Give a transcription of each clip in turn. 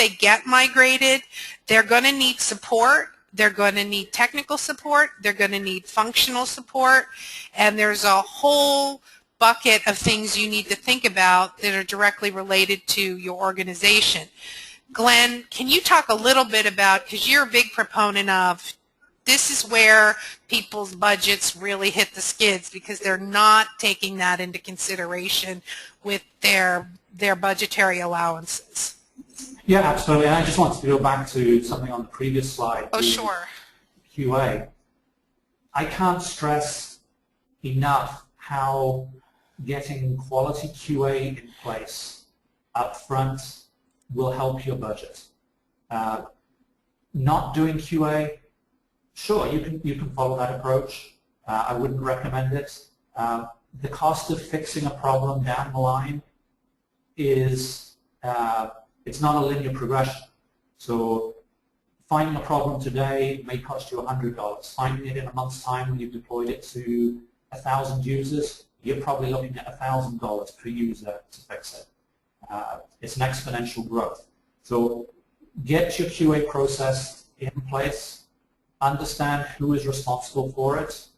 they get migrated, they're going to need support. They're going to need technical support. They're going to need functional support. And there's a whole bucket of things you need to think about that are directly related to your organization. Glenn, can you talk a little bit about, because you're a big proponent of, this is where people's budgets really hit the skids because they're not taking that into consideration with their budgetary allowances. Yeah, absolutely. And I just wanted to go back to something on the previous slide. Oh, sure. QA. I can't stress enough how getting quality QA in place up front will help your budget. Not doing QA, sure, you can follow that approach. I wouldn't recommend it. The cost of fixing a problem down the line is it's not a linear progression. So finding a problem today may cost you $100. Finding it in a month's time when you've deployed it to 1,000 users, you're probably looking at $1,000 per user to fix it. It's an exponential growth. So get your QA process in place, understand who is responsible for it.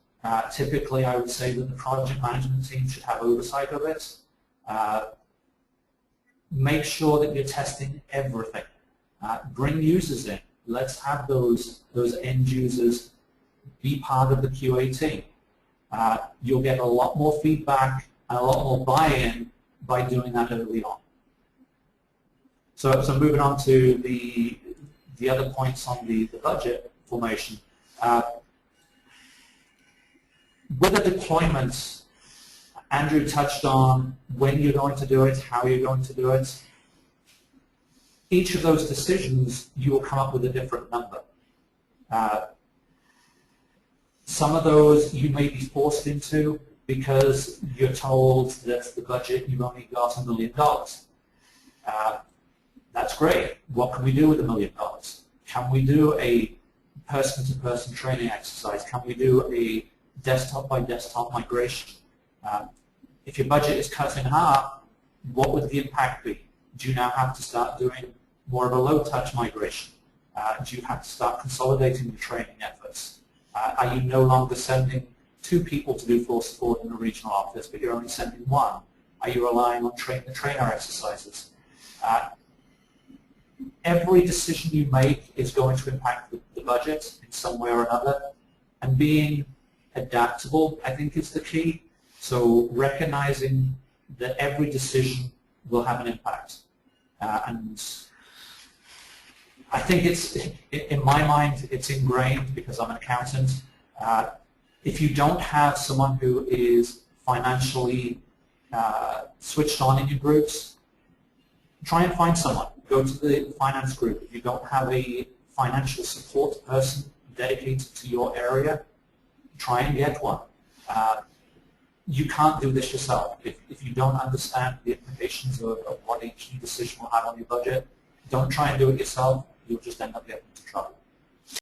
Typically, I would say that the project management team should have oversight of it. Make sure that you're testing everything. Bring users in. Let's have those end users be part of the QA team. You'll get a lot more feedback and a lot more buy-in by doing that early on. So moving on to the other points on the budget formation. With the deployments, Andrew touched on when you're going to do it, how you're going to do it. Each of those decisions, you will come up with a different number. Some of those you may be forced into because you're told that the budget, you've only got $1 million. That's great. What can we do with $1 million? Can we do a person-to-person training exercise? Can we do a desktop-by-desktop migration? If your budget is cut in half, what would the impact be? Do you now have to start doing more of a low-touch migration? Do you have to start consolidating the training efforts? Are you no longer sending 2 people to do full support in the regional office, but you're only sending 1? Are you relying on the trainer exercises? Every decision you make is going to impact the budget in some way or another, and being adaptable, I think, is the key. So recognizing that every decision will have an impact. And I think it's, in my mind, it's ingrained because I'm an accountant. If you don't have someone who is financially switched on in your groups, try and find someone. Go to the finance group. If you don't have a financial support person dedicated to your area, try and get one. You can't do this yourself. If you don't understand the implications of what each decision will have on your budget, don't try and do it yourself. You'll just end up getting into trouble.